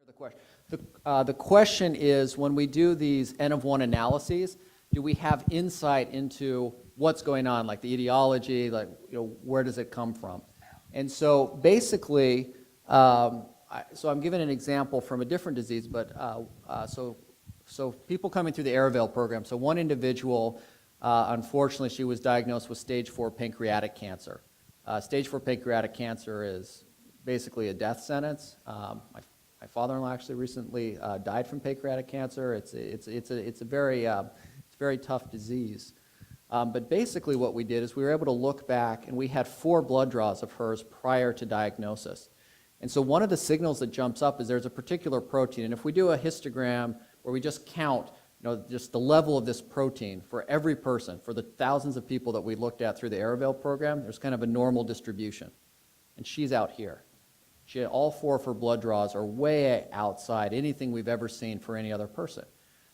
The question. The question is, when we do these N of 1 analyses, do we have insight into what's going on, like the etaology, like, where does it come from? And so basically, so I'm giving an example from a different disease, but so people coming through the Airveil program. So one individual, unfortunately, she was diagnosed with stage 4 pancreatic cancer. Stage 4 pancreatic cancer is basically a death sentence. My father-in-law actually recently died from pancreatic cancer. It's a very tough disease. But basically what we did is we were able to look back, and we had 4 blood draws of hers prior to diagnosis. And so one of the signals that jumps up is there's a particular protein. And if we do a histogram where we just count just the level of this protein for every person, for the thousands of people that we looked at through the Airveil program, there's kind of a normal distribution. And she's out here. All 4 of her blood draws are way outside anything we've ever seen for any other person.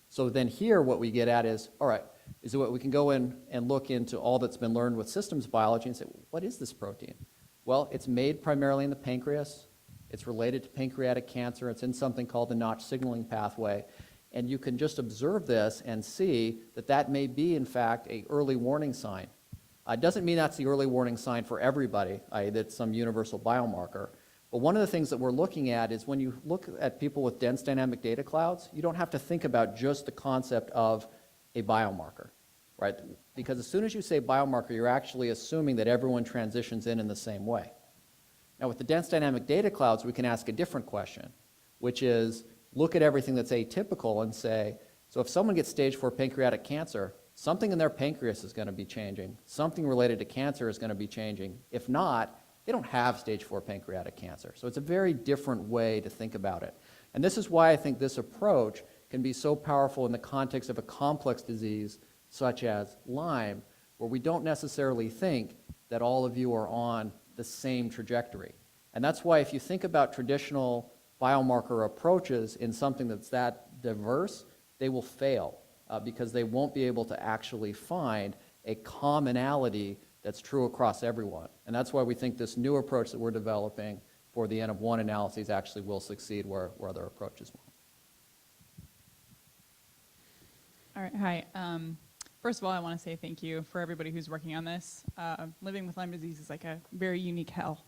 So then here what we get at is, all right, is what we can go in and look into all that's been learned with systems biology and say, what is this protein? Well, it's made primarily in the pancreas. It's related to pancreatic cancer. It's in something called the Notch signaling pathway. And you can just observe this and see that that may be, in fact, an early warning sign. It doesn't mean that's the early warning sign for everybody, i.e. that's some universal biomarker. But one of the things that we're looking at is when you look at people with dense dynamic data clouds, you don't have to think about just the concept of a biomarker, right? Because as soon as you say biomarker, you're actually assuming that everyone transitions in the same way. Now with the dense dynamic data clouds, we can ask a different question, which is look at everything that's atypical and say, so if someone gets stage 4 pancreatic cancer, something in their pancreas is going to be changing. Something related to cancer is going to be changing. If not, they don't have stage 4 pancreatic cancer. So it's a very different way to think about it. And this is why I think this approach can be so powerful in the context of a complex disease such as Lyme, where we don't necessarily think that all of you are on the same trajectory. And that's why if you think about traditional biomarker approaches in something that's that diverse, they will fail because they won't be able to actually find a commonality that's true across everyone. And that's why we think this new approach that we're developing for the N of 1 analyses actually will succeed where other approaches won't. All right, hi. First of all, I want to say thank you for everybody who's working on this. Living with Lyme disease is like a very unique hell.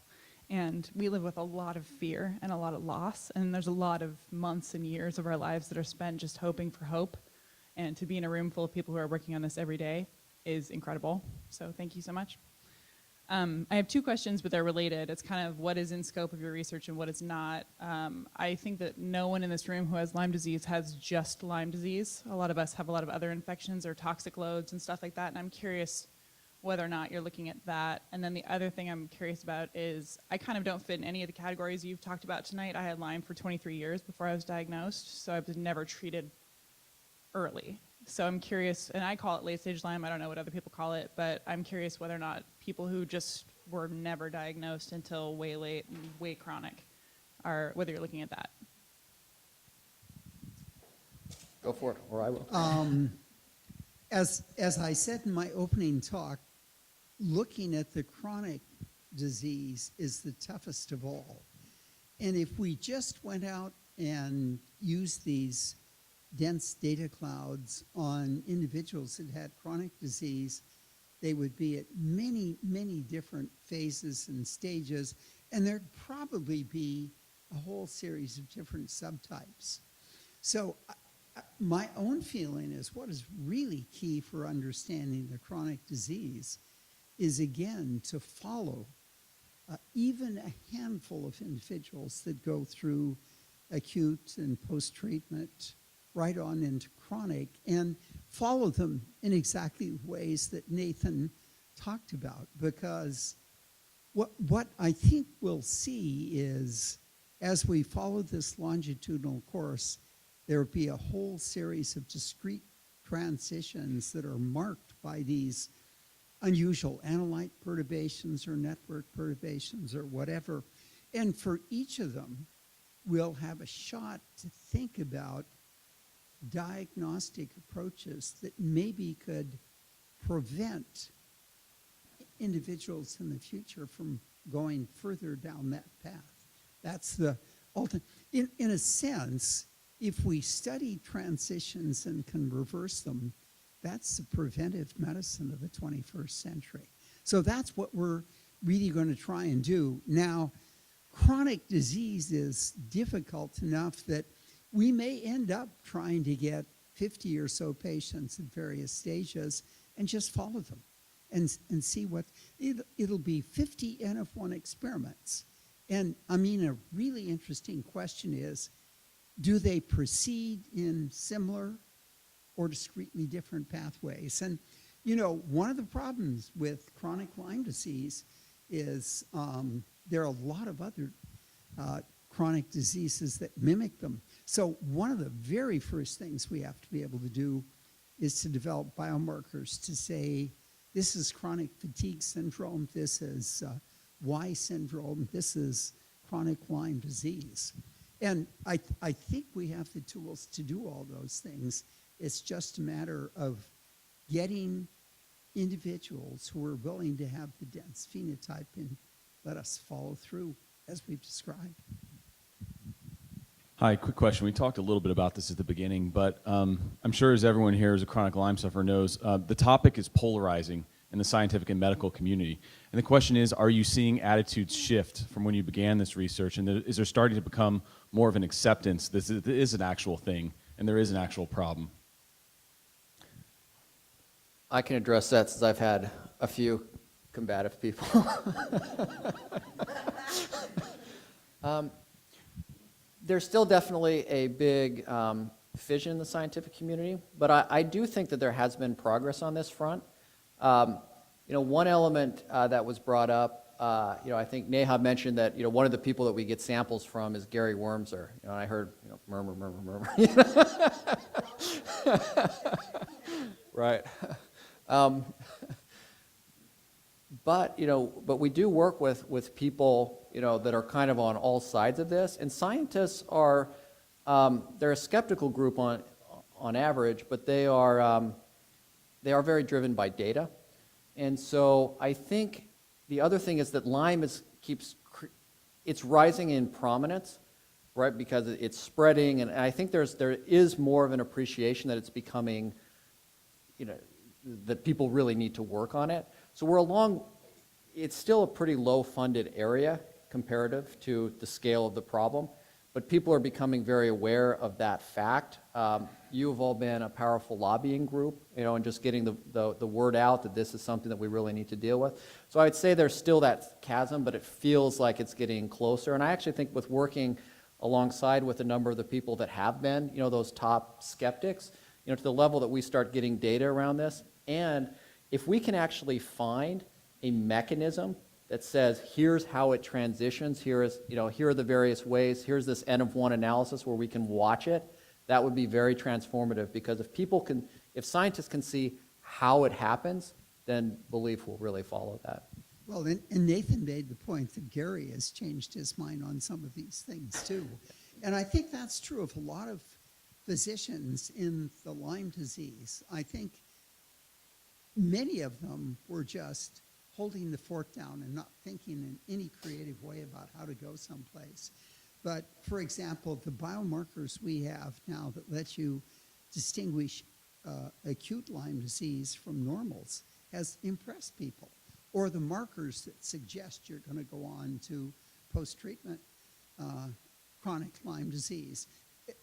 And we live with a lot of fear and a lot of loss. And there's a lot of months and years of our lives that are spent just hoping for hope. And to be in a room full of people who are working on this every day is incredible. So thank you so much. I have 2 questions, but they're related. It's kind of what is in scope of your research and what is not. I think that no one in this room who has Lyme disease has just Lyme disease. A lot of us have a lot of other infections or toxic loads and stuff like that, and I'm curious whether or not you're looking at that. And then the other thing I'm curious about is I kind of don't fit in any of the categories you've talked about tonight. I had Lyme for 23 years before I was diagnosed, so I was never treated early. So I'm curious, and I call it late-stage Lyme. I don't know what other people call it, but I'm curious whether or not people who just were never diagnosed until way late and way chronic are, whether you're looking at that. Go for it, or I will. As I said in my opening talk, looking at the chronic disease is the toughest of all. And if we just went out and used these dense data clouds on individuals that had chronic disease, they would be at many, many different phases and stages, and there'd probably be a whole series of different subtypes. So my own feeling is what is really key for understanding the chronic disease is, again, to follow even a handful of individuals that go through acute and post-treatment right on into chronic and follow them in exactly the ways that Nathan talked about. Because what I think we'll see is as we follow this longitudinal course, there will be a whole series of discrete transitions that are marked by these unusual analyte perturbations or network perturbations or whatever. And for each of them, we'll have a shot to think about diagnostic approaches that maybe could prevent individuals in the future from going further down that path. That's the ultimate. In a sense, if we study transitions and can reverse them, that's the preventive medicine of the 21st century. So that's what we're really going to try and do. Now, chronic disease is difficult enough that we may end up trying to get 50 or so patients at various stages and just follow them and see what, it'll be 50 N of 1 experiments. And I mean, a really interesting question is, do they proceed in similar or discretely different pathways? And, you know, one of the problems with chronic Lyme disease is there are a lot of other chronic diseases that mimic them. So one of the very first things we have to be able to do is to develop biomarkers to say, this is chronic fatigue syndrome, this is Y syndrome, this is chronic Lyme disease. And I think we have the tools to do all those things. It's just a matter of getting individuals who are willing to have the dense phenotype and let us follow through as we've described. Hi, quick question. We talked a little bit about this at the beginning, but I'm sure as everyone here who's a chronic Lyme sufferer knows, the topic is polarizing in the scientific and medical community. And the question is, are you seeing attitudes shift from when you began this research? And is there starting to become more of an acceptance that this is an actual thing and there is an actual problem? I can address that since I've had a few combative people. There's still definitely a big fission in the scientific community, but I do think that there has been progress on this front. You know, one element that was brought up, you know, I think Neha mentioned that, you know, one of the people that we get samples from is Gary Wormser. You know, and I heard, you know, murmur, murmur, murmur. Right. But, you know, but we do work with people, you know, that are kind of on all sides of this. And scientists are, they're a skeptical group on average, but they are very driven by data. And so I think the other thing is that Lyme it's rising in prominence, right, because it's spreading. And I think there is more of an appreciation that it's becoming, you know, that people really need to work on it. So it's still a pretty low-funded area comparative to the scale of the problem, but people are becoming very aware of that fact. You have all been a powerful lobbying group, you know, and just getting the word out that this is something that we really need to deal with. So I'd say there's still that chasm, but it feels like it's getting closer. And I actually think with working alongside with a number of the people that have been, you know, those top skeptics, you know, to the level that we start getting data around this, and if we can actually find a mechanism that says, here's how it transitions, here are the various ways, here's this N of 1 analysis where we can watch it, that would be very transformative, because if scientists can see how it happens, then belief will really follow that. Well, and Nathan made the point that Gary has changed his mind on some of these things too. And I think that's true of a lot of physicians in the Lyme disease. I think many of them were just holding the fort down and not thinking in any creative way about how to go someplace. But, for example, the biomarkers we have now that let you distinguish acute Lyme disease from normals has impressed people. Or the markers that suggest you're going to go on to post-treatment chronic Lyme disease.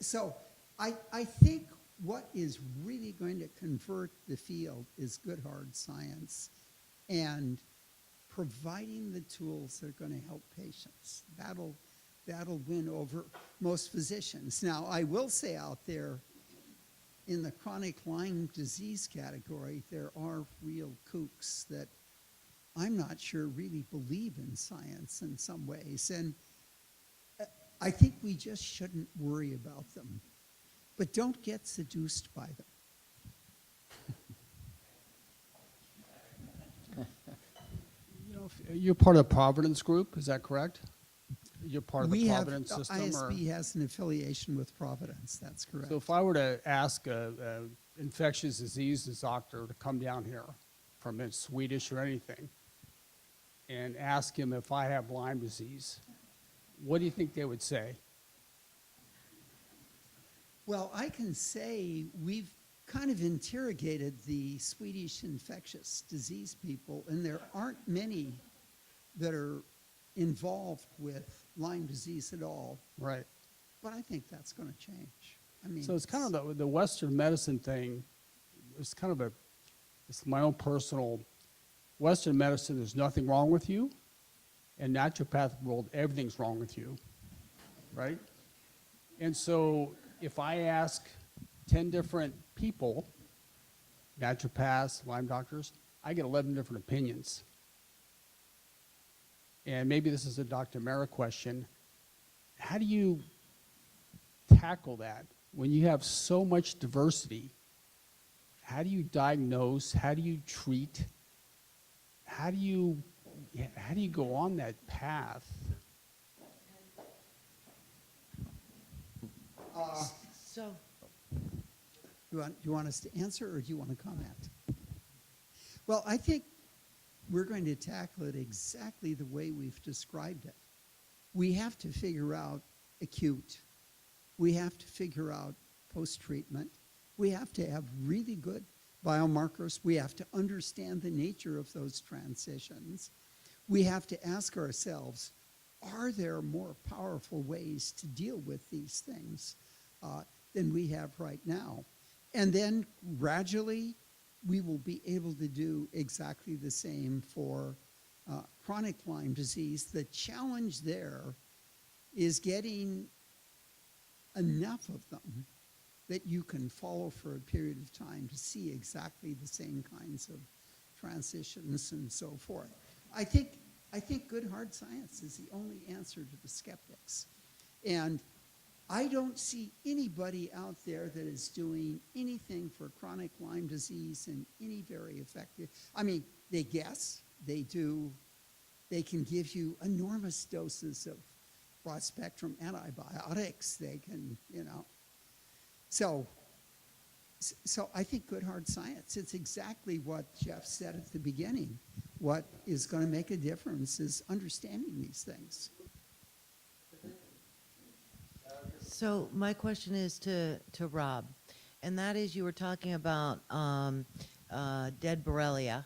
So I think what is really going to convert the field is good hard science and providing the tools that are going to help patients. That'll win over most physicians. Now, I will say out there, in the chronic Lyme disease category, there are real kooks that I'm not sure really believe in science in some ways. And I think we just shouldn't worry about them. But don't get seduced by them. You know, you're part of the Providence group, is that correct? You're part of the We have, Providence system? ISB has an affiliation with Providence, that's correct. So if I were to ask a infectious diseases doctor to come down here from Swedish or anything and ask him if I have Lyme disease, what do you think they would say? Well, I can say we've kind of interrogated the Swedish infectious disease people, and there aren't many that are involved with Lyme disease at all. Right. But I think that's going to change. I mean, So it's kind of the Western medicine thing. It's kind of it's my own personal, Western medicine, there's nothing wrong with you. And naturopathic world, everything's wrong with you, right? And so if I ask 10 different people, naturopaths, Lyme doctors, I get 11 different opinions. And maybe this is a Dr. Marra question. How do you tackle that when you have so much diversity? How do you diagnose? How do you treat? How do you go on that path? So, you want us to answer, or do you want to comment? Well, I think we're going to tackle it exactly the way we've described it. We have to figure out acute. We have to figure out post-treatment. We have to have really good biomarkers. We have to understand the nature of those transitions. We have to ask ourselves, are there more powerful ways to deal with these things than we have right now? And then gradually, we will be able to do exactly the same for chronic Lyme disease. The challenge there is getting enough of them that you can follow for a period of time to see exactly the same kinds of transitions and so forth. I think good hard science is the only answer to the skeptics. And I don't see anybody out there that is doing anything for chronic Lyme disease in any very effective. I mean, they guess, they do, they can give you enormous doses of broad spectrum antibiotics. They can, So I think good hard science, it's exactly what Jeff said at the beginning. What is going to make a difference is understanding these things. so my question is to Rob, and that is, you were talking about dead Borrelia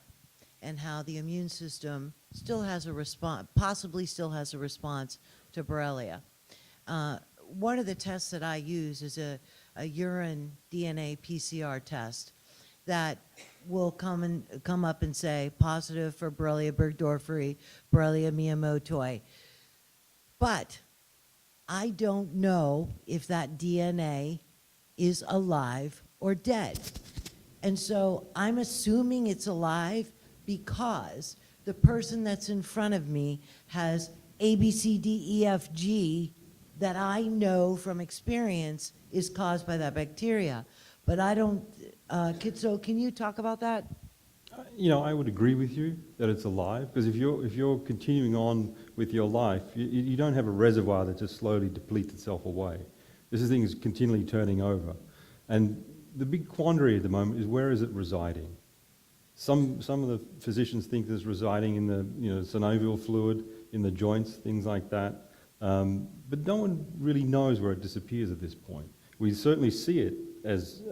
and how the immune system still has a response, possibly still has a response to Borrelia. One of the tests that I use is a urine DNA PCR test that will come up and say positive for Borrelia burgdorferi, Borrelia miyamotoi. But I don't know if that DNA is alive or dead. And so I'm assuming it's alive because the person that's in front of me has A, B, C, D, E, F, G that I know from experience is caused by that bacteria. But I don't, so can you talk about that? I would agree with you that it's alive, because if you're continuing on with your life, you don't have a reservoir that just slowly depletes itself away. This thing is continually turning over. And the big quandary at the moment is, where is it residing? Some of the physicians think it's residing in the synovial fluid, in the joints, things like that. But no one really knows where it disappears at this point. We certainly see it as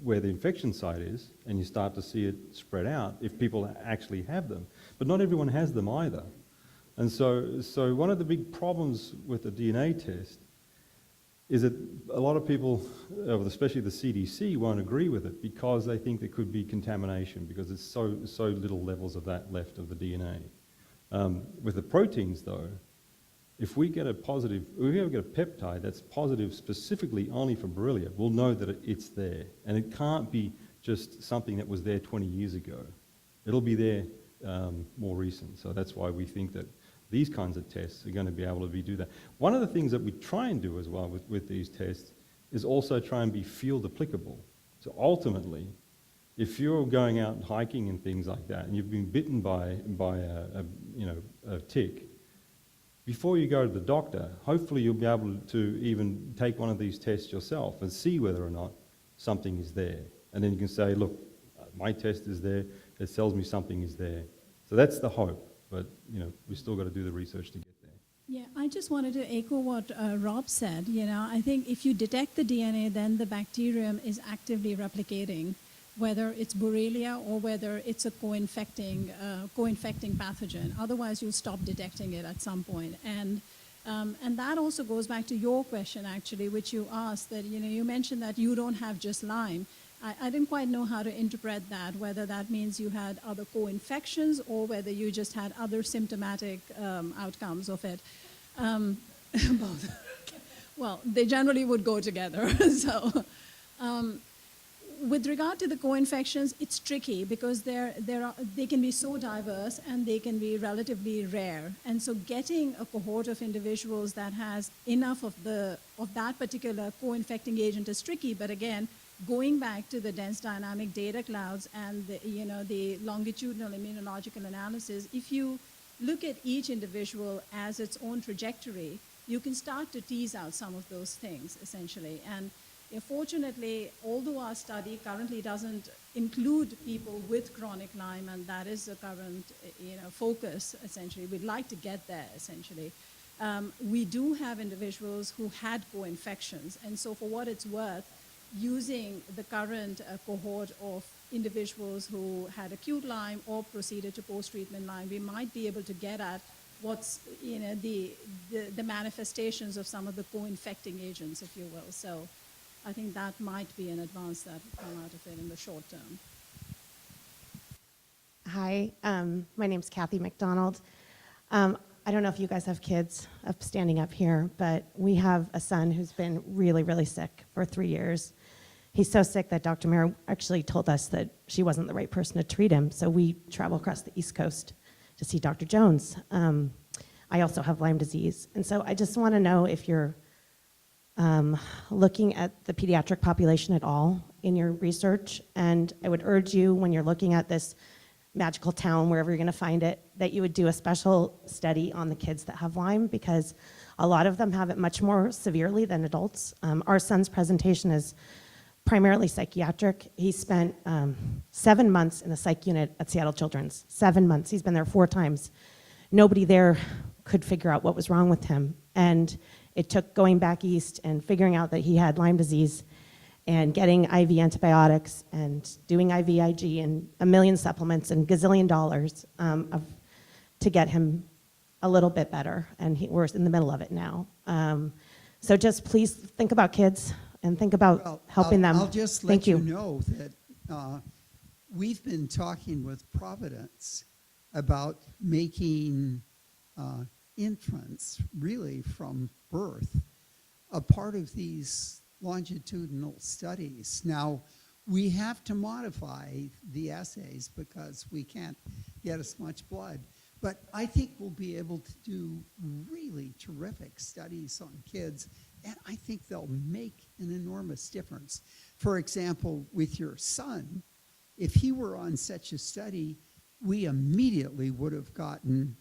where the infection site is, and you start to see it spread out if people actually have them. But not everyone has them either. And so one of the big problems with the DNA test is that a lot of people, especially the CDC, won't agree with it because they think there could be contamination because there's so little levels of that left of the DNA. With the proteins, though, if we get a peptide that's positive specifically only for Borrelia, we'll know that it's there. And it can't be just something that was there 20 years ago. It'll be there more recent. So that's why we think that these kinds of tests are going to be able to do that. One of the things that we try and do as well with these tests is also try and be field applicable. So ultimately, if you're going out hiking and things like that, and you've been bitten by a tick, before you go to the doctor, hopefully you'll be able to even take one of these tests yourself and see whether or not something is there. And then you can say, look, my test is there, it tells me something is there. So that's the hope, but we still got to do the research to get there. Yeah, I just wanted to echo what Rob said. You know, I think if you detect the DNA, then the bacterium is actively replicating, whether it's Borrelia or whether it's a co-infecting pathogen. Otherwise, you'll stop detecting it at some point. And that also goes back to your question, actually, which you asked, that, you know, you mentioned that you don't have just Lyme. I didn't quite know how to interpret that, whether that means you had other co-infections or whether you just had other symptomatic outcomes of it. Both. Well, they generally would go together. So, with regard to the co-infections, it's tricky because they can be so diverse and they can be relatively rare. And so getting a cohort of individuals that has enough of that particular co-infecting agent is tricky. But again, going back to the dense dynamic data clouds and the longitudinal immunological analysis, if you look at each individual as its own trajectory, you can start to tease out some of those things, essentially. And fortunately, although our study currently doesn't include people with chronic Lyme, and that is the current focus, essentially, we'd like to get there, essentially. We do have individuals who had co-infections. And so for what it's worth, using the current cohort of individuals who had acute Lyme or proceeded to post-treatment Lyme, we might be able to get at what's the manifestations of some of the co-infecting agents, if you will. So I think that might be an advance that will come out of it in the short term. Hi, my name's Kathy McDonald. I don't know if you guys have kids standing up here, but we have a son who's been really, really sick for 3 years. He's so sick that Dr. Marra actually told us that she wasn't the right person to treat him, so we travel across the East Coast to see Dr. Jones. I also have Lyme disease, and so I just want to know if you're looking at the pediatric population at all in your research, and I would urge you, when you're looking at this magical town, wherever you're going to find it, that you would do a special study on the kids that have Lyme, because a lot of them have it much more severely than adults. Our son's presentation is primarily psychiatric. He spent 7 months in the psych unit at Seattle Children's. 7 months. He's been there 4 times. Nobody there could figure out what was wrong with him. And it took going back east and figuring out that he had Lyme disease and getting IV antibiotics and doing IVIG and a million supplements and gazillion dollars to get him a little bit better. And we're in the middle of it now. So just please think about kids and think about helping them. I'll just let you know that we've been talking with Providence about making infants, really from birth, a part of these longitudinal studies. Now, we have to modify the assays because we can't get as much blood. But I think we'll be able to do really terrific studies on kids, and I think they'll make an enormous difference. For example, with your son, if he were on such a study, we immediately would have gotten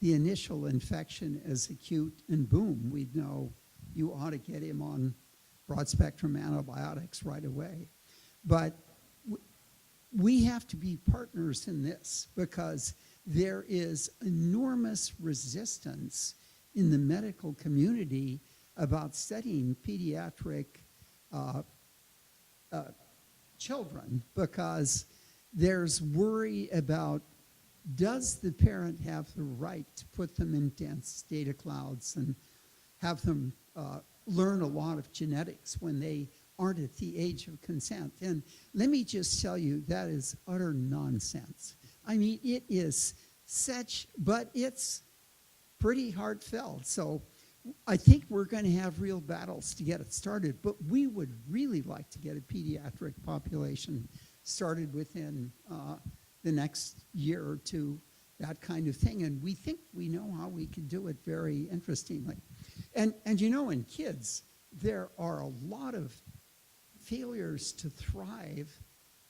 the initial infection as acute, and boom, we'd know you ought to get him on broad-spectrum antibiotics right away. But we have to be partners in this because there is enormous resistance in the medical community about studying pediatric children because there's worry about, does the parent have the right to put them in dense data clouds and have them learn a lot of genetics when they aren't at the age of consent? And let me just tell you, that is utter nonsense. I mean, it is such, but it's pretty heartfelt. So I think we're going to have real battles to get it started, but we would really like to get a pediatric population started within the next year or two, that kind of thing. And we think we know how we can do it very interestingly. And you know, in kids, there are a lot of failures to thrive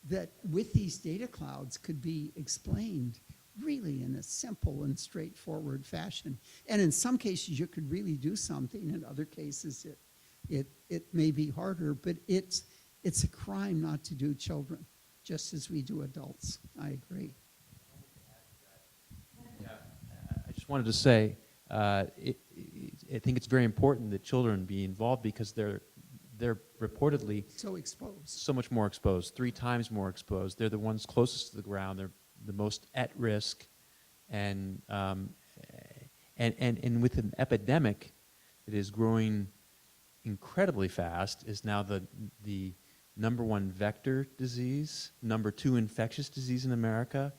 that with these data clouds could be explained really in a simple and straightforward fashion. And in some cases, you could really do something. In other cases, it may be harder, but it's a crime not to do children, just as we do adults. I agree. Yeah, I just wanted to say, I think it's very important that children be involved because they're reportedly So exposed. so much more exposed, 3 times more exposed. They're the ones closest to the ground. They're the most at risk, and with an epidemic that is growing incredibly fast, is now the number 1 vector disease, number 2 infectious disease in America.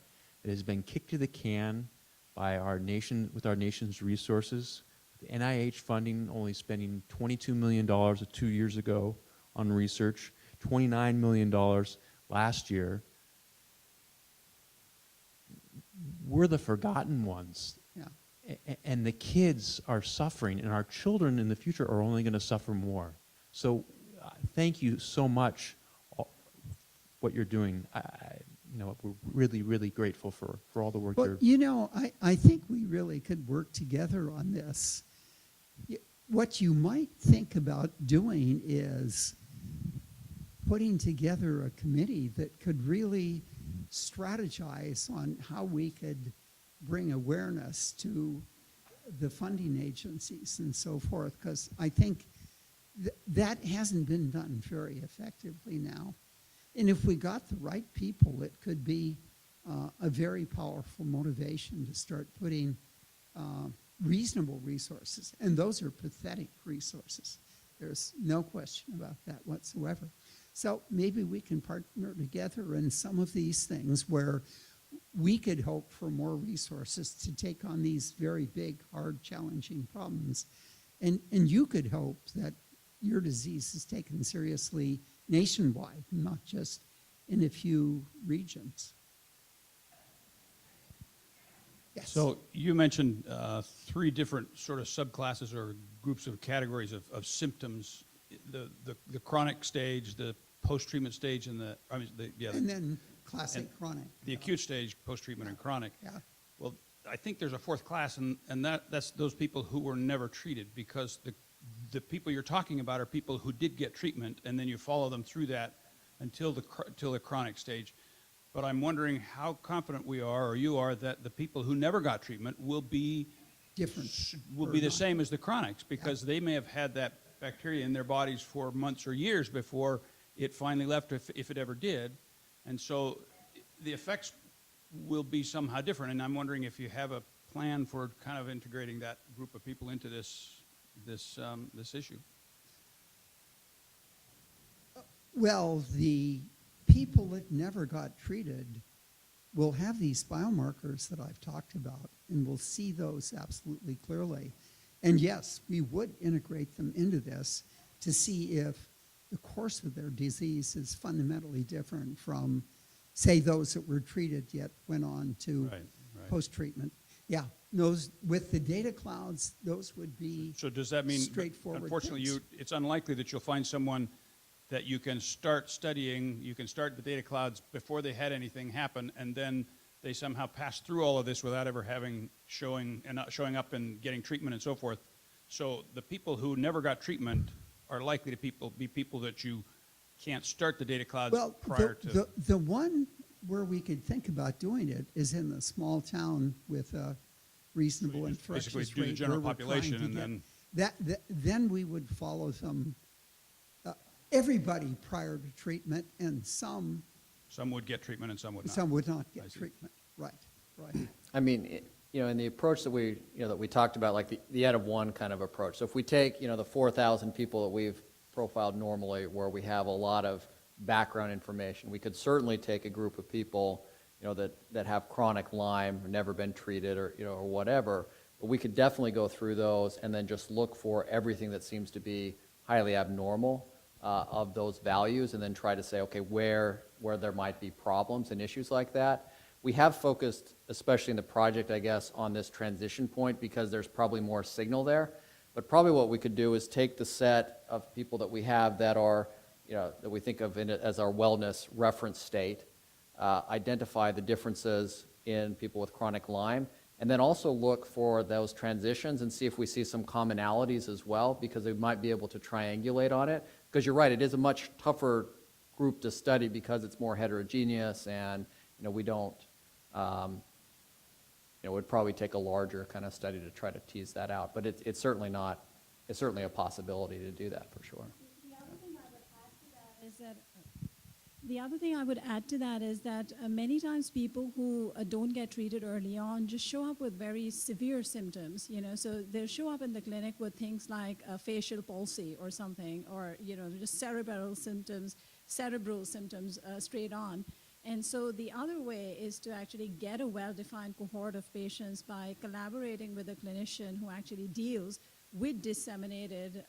It has been kicked to the can by our nation, with our nation's resources. The NIH funding only spending $22 million 2 years ago on research, $29 million last year. We're the forgotten ones. Yeah. And the kids are suffering, and our children in the future are only going to suffer more. So thank you so much what you're doing. We're really, really grateful for all the work Well, you're... I think we really could work together on this. What you might think about doing is putting together a committee that could really strategize on how we could bring awareness to the funding agencies and so forth, because I think that hasn't been done very effectively now. And if we got the right people, it could be a very powerful motivation to start putting reasonable resources. And those are pathetic resources. There's no question about that whatsoever. So maybe we can partner together in some of these things where we could hope for more resources to take on these very big, hard, challenging problems. And you could hope that your disease is taken seriously nationwide, not just in a few regions. Yes. So you mentioned 3 different sort of subclasses or groups of categories of symptoms: the chronic stage, the post-treatment stage, and and then classic chronic. The acute stage, post-treatment, and chronic. Yeah. Well, I think there's a 4th class, and that's those people who were never treated, because the people you're talking about are people who did get treatment, and then you follow them through that until the chronic stage. But I'm wondering how confident we are, or you are, that the people who never got treatment will be Different. will be the same as the chronics, because they may have had that bacteria in their bodies for months or years before it finally left, if it ever did. And so the effects will be somehow different. And I'm wondering if you have a plan for kind of integrating that group of people into this issue. Well, the people that never got treated will have these biomarkers that I've talked about, and we'll see those absolutely clearly. And yes, we would integrate them into this to see if the course of their disease is fundamentally different from, say, those that were treated yet went on to Right. post-treatment. Yeah, those with the data clouds, those would be So does that mean, straightforward unfortunately, things. it's unlikely that you'll find someone that you can start studying, you can start the data clouds before they had anything happen, and then they somehow pass through all of this without ever showing up and getting treatment and so forth. So the people who never got treatment are likely to be people that you can't start the data clouds Well, prior to. the one where we could think about doing it is in the small town with a reasonable So you infectious basically rate. do the general where we're trying population to and get then we would follow them, everybody prior to treatment, and some would get treatment and some would not. some would not I get see. treatment. Right. I mean, in the approach that we talked about, like the N of 1 kind of approach. So if we take, the 4,000 people that we've profiled normally, where we have a lot of background information, we could certainly take a group of people, that have chronic Lyme, or never been treated, or whatever. But we could definitely go through those and then just look for everything that seems to be highly abnormal of those values, and then try to say, okay, where there might be problems and issues like that. We have focused, especially in the project, I guess, on this transition point because there's probably more signal there. But probably what we could do is take the set of people that we have that are, that we think of as our wellness reference state, identify the differences in people with chronic Lyme, and then also look for those transitions and see if we see some commonalities as well, because we might be able to triangulate on it. Because you're right, it is a much tougher group to study because it's more heterogeneous, and we don't, it would probably take a larger kind of study to try to tease that out. But it's certainly not, it's certainly a possibility to do that for sure. The other thing I would add to that is that many times people who don't get treated early on just show up with very severe symptoms, so they'll show up in the clinic with things like facial palsy or something, or, just cerebral symptoms straight on. And so the other way is to actually get a well-defined cohort of patients by collaborating with a clinician who actually deals with disseminated,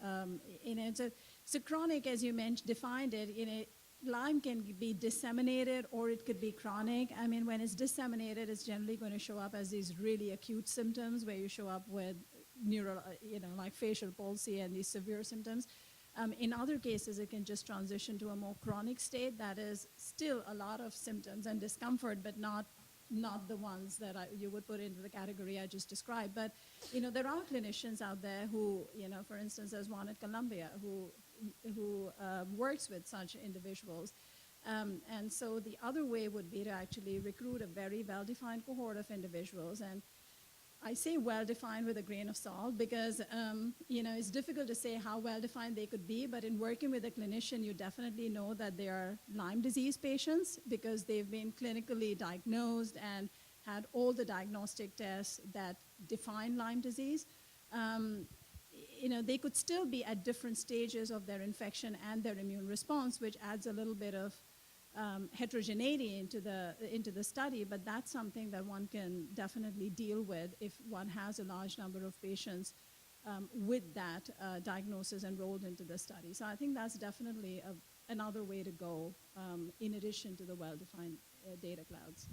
so chronic, as you defined it, Lyme can be disseminated or it could be chronic. I mean, when it's disseminated, it's generally going to show up as these really acute symptoms where you show up with like facial palsy and these severe symptoms. In other cases, it can just transition to a more chronic state that is still a lot of symptoms and discomfort, but not the ones that you would put into the category I just described. But, there are clinicians out there who, for instance, there's one at Columbia who works with such individuals. And so the other way would be to actually recruit a very well-defined cohort of individuals. And I say well-defined with a grain of salt because, it's difficult to say how well-defined they could be, but in working with a clinician, you definitely know that they are Lyme disease patients because they've been clinically diagnosed and had all the diagnostic tests that define Lyme disease. They could still be at different stages of their infection and their immune response, which adds a little bit of heterogeneity into the study, but that's something that one can definitely deal with if one has a large number of patients with that diagnosis enrolled into the study. So I think that's definitely another way to go in addition to the well-defined data clouds.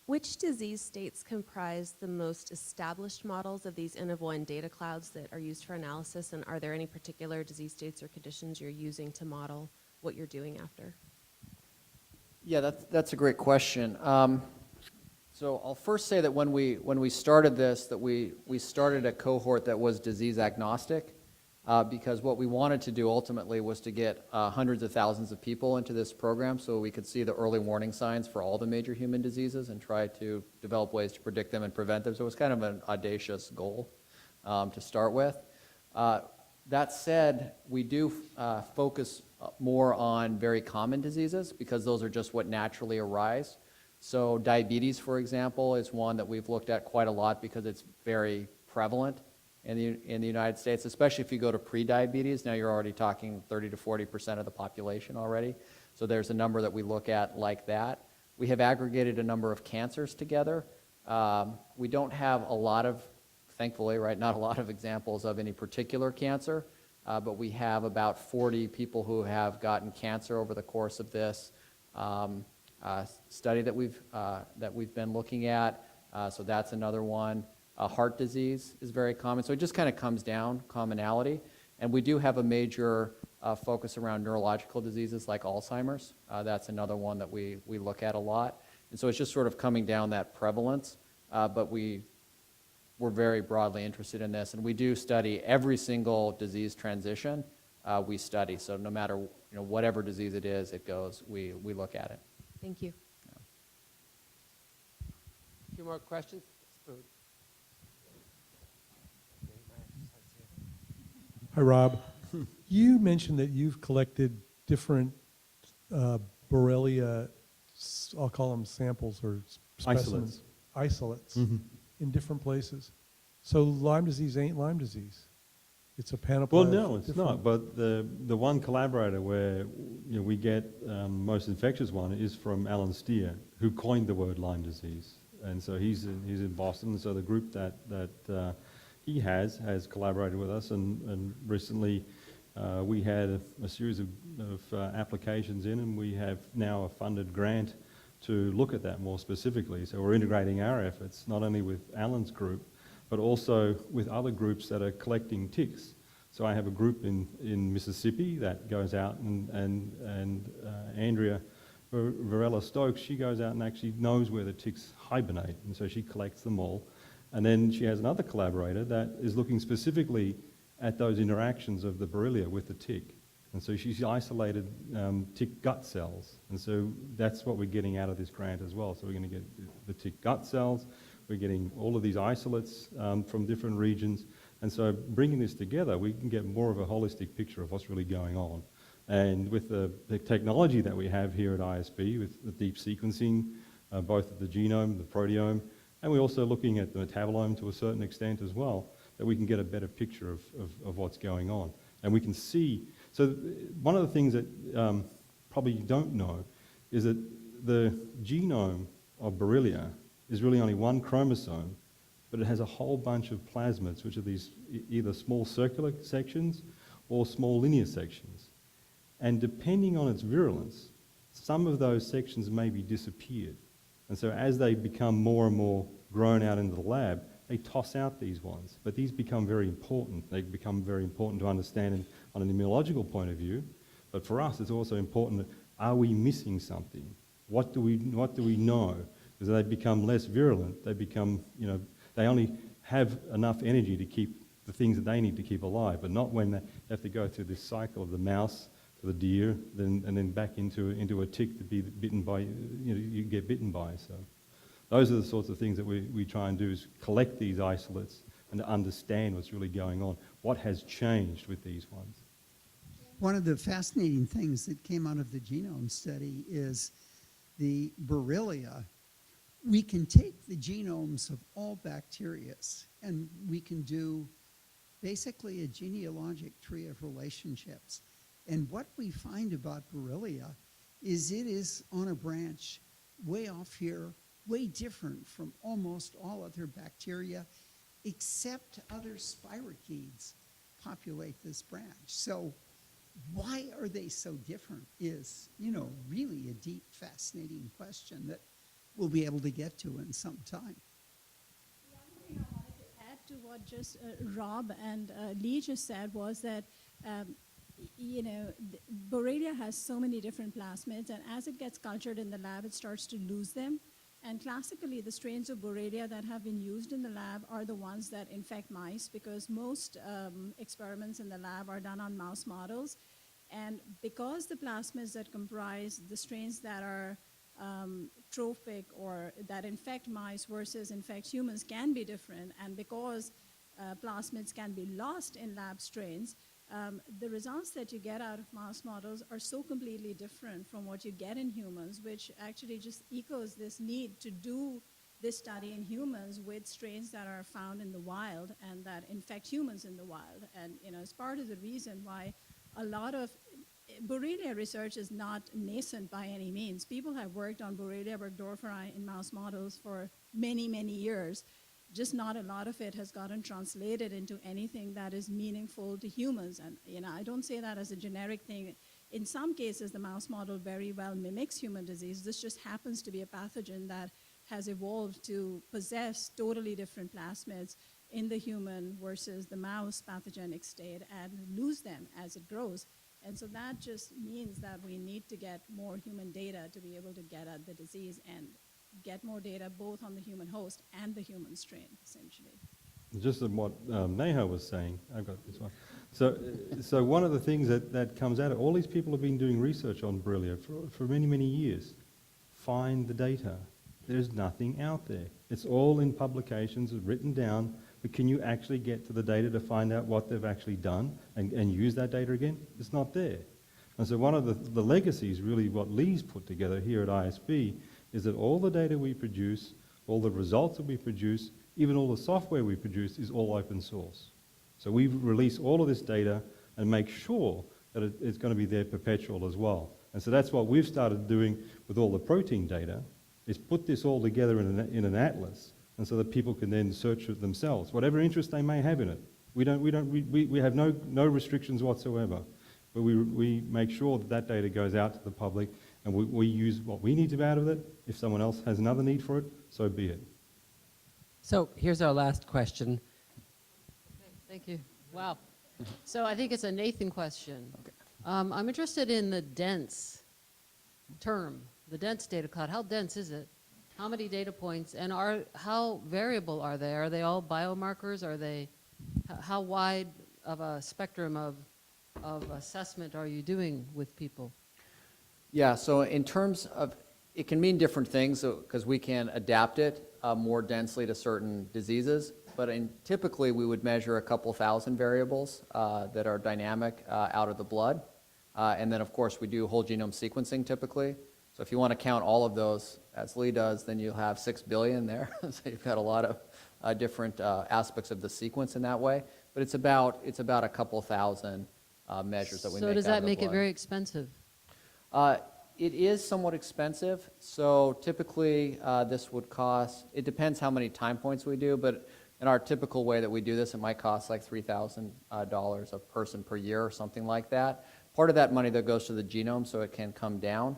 Which disease states comprise the most established models of these N of 1 data clouds that are used for analysis, and are there any particular disease states or conditions you're using to model what you're doing after? Yeah, that's a great question. So I'll first say that when we started this, that we started a cohort that was disease agnostic, because what we wanted to do ultimately was to get hundreds of thousands of people into this program so we could see the early warning signs for all the major human diseases and try to develop ways to predict them and prevent them. So it was kind of an audacious goal to start with. That said, we do focus more on very common diseases because those are just what naturally arise. So diabetes, for example, is one that we've looked at quite a lot because it's very prevalent in the United States, especially if you go to pre-diabetes. Now you're already talking 30 to 40% of the population already. So there's a number that we look at like that. We have aggregated a number of cancers together. We don't have a lot of, thankfully, right, not a lot of examples of any particular cancer, but we have about 40 people who have gotten cancer over the course of this study that we've been looking at. So that's another one. Heart disease is very common. So it just kind of comes down, commonality. And we do have a major focus around neurological diseases like Alzheimer's. That's another one that we look at a lot. And so it's just sort of coming down that prevalence. But we're very broadly interested in this. And we do study every single disease transition we study. So no matter whatever disease it is, it goes, we look at it. Thank you. Yeah. A few more questions? Hi, Rob. You mentioned that you've collected different Borrelia, I'll call them samples or specimens. Isolates in different places. So Lyme disease ain't Lyme disease. It's a panoply. Well, no, it's not. But the one collaborator where we get most infectious one is from Alan Steer, who coined the word Lyme disease, and so he's in Boston. So the group that he has collaborated with us, and recently we had a series of applications in, and we have now a funded grant to look at that more specifically. So we're integrating our efforts not only with Alan's group, but also with other groups that are collecting ticks. So I have a group in Mississippi that goes out, and Andrea Varela Stokes, she goes out and actually knows where the ticks hibernate, and so she collects them all. And then she has another collaborator that is looking specifically at those interactions of the Borrelia with the tick. And so she's isolated tick gut cells. And so that's what we're getting out of this grant as well. So we're going to get the tick gut cells. We're getting all of these isolates from different regions. And so bringing this together, we can get more of a holistic picture of what's really going on. And with the technology that we have here at ISB, with the deep sequencing, both of the genome, the proteome, and we're also looking at the metabolome to a certain extent as well, that we can get a better picture of what's going on. And we can see, so one of the things that probably you don't know is that the genome of Borrelia is really only one chromosome, but it has a whole bunch of plasmids, which are these either small circular sections or small linear sections. And depending on its virulence, some of those sections may be disappeared. And so as they become more and more grown out into the lab, they toss out these ones. But these become very important. They become very important to understand on an immunological point of view. But for us, it's also important, are we missing something? What do we know? Because they become less virulent, they become, they only have enough energy to keep the things that they need to keep alive, but not when they have to go through this cycle of the mouse to the deer, and then back into a tick to be bitten by, you get bitten by. So those are the sorts of things that we try and do, is collect these isolates and to understand what's really going on. What has changed with these ones? One of the fascinating things that came out of the genome study is the Borrelia. We can take the genomes of all bacteria and we can do basically a genealogic tree of relationships. And what we find about Borrelia is it is on a branch way off here, way different from almost all other bacteria, except other spirochetes populate this branch. So why are they so different is, really a deep, fascinating question that we'll be able to get to in some time. One thing I wanted to add to what just Rob and Lee just said was that Borrelia has so many different plasmids, and as it gets cultured in the lab, it starts to lose them. And classically, the strains of Borrelia that have been used in the lab are the ones that infect mice, because most experiments in the lab are done on mouse models. And because the plasmids that comprise the strains that are trophic or that infect mice versus infect humans can be different, and because plasmids can be lost in lab strains, the results that you get out of mouse models are so completely different from what you get in humans, which actually just echoes this need to do this study in humans with strains that are found in the wild and that infect humans in the wild. And it's part of the reason why a lot of Borrelia research is not nascent by any means. People have worked on Borrelia burgdorferi in mouse models for many, many years. Just not a lot of it has gotten translated into anything that is meaningful to humans. And I don't say that as a generic thing. In some cases, the mouse model very well mimics human disease. This just happens to be a pathogen that has evolved to possess totally different plasmids in the human versus the mouse pathogenic state and lose them as it grows. And so that just means that we need to get more human data to be able to get at the disease and get more data both on the human host and the human strain, essentially. Just on what Neha was saying, I've got this one. So one of the things that comes out of all these people have been doing research on Borrelia for many, many years. Find the data. There's nothing out there. It's all in publications, written down, but can you actually get to the data to find out what they've actually done and use that data again? It's not there. And so one of the legacies, really what Lee's put together here at ISB, is that all the data we produce, all the results that we produce, even all the software we produce is all open source. So we release all of this data and make sure that it's going to be there perpetual as well. And so that's what we've started doing with all the protein data, is put this all together in an atlas, and so that people can then search it themselves, whatever interest they may have in it. We have no restrictions whatsoever, but we make sure that data goes out to the public, and we use what we need to be out of it. If someone else has another need for it, so be it. So here's our last question. Okay, thank you. Wow. So I think it's a Nathan question. Okay. I'm interested in the dense term, the dense data cloud. How dense is it? How many data points? And how variable are they? Are they all biomarkers? Are they, how wide of a spectrum of of assessment are you doing with people? Yeah, so in terms of, it can mean different things because we can adapt it more densely to certain diseases. But typically, we would measure a couple thousand variables that are dynamic out of the blood. And then, of course, we do whole genome sequencing typically. So if you want to count all of those, as Lee does, then you'll have 6 billion there. So you've got a lot of different aspects of the sequence in that way. But it's about a couple thousand measures that we make. So does out of that the make it blood. very expensive? It is somewhat expensive. So typically, this would cost, it depends how many time points we do, but in our typical way that we do this, it might cost like $3,000 a person per year or something like that. Part of that money that goes to the genome, so it can come down.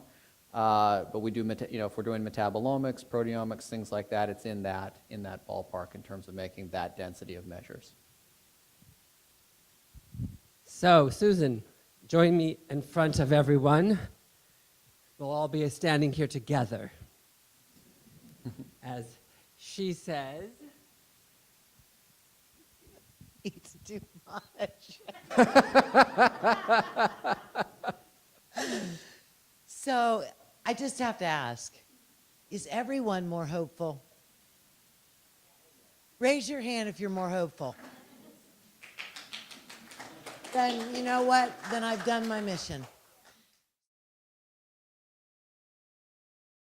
But we do, if we're doing metabolomics, proteomics, things like that, it's in that ballpark in terms of making that density of measures. So, Susan, join me in front of everyone. We'll all be standing here together. As she says, It's too much. So I just have to ask, is everyone more hopeful? Raise your hand if you're more hopeful. Then you know what? Then I've done my mission.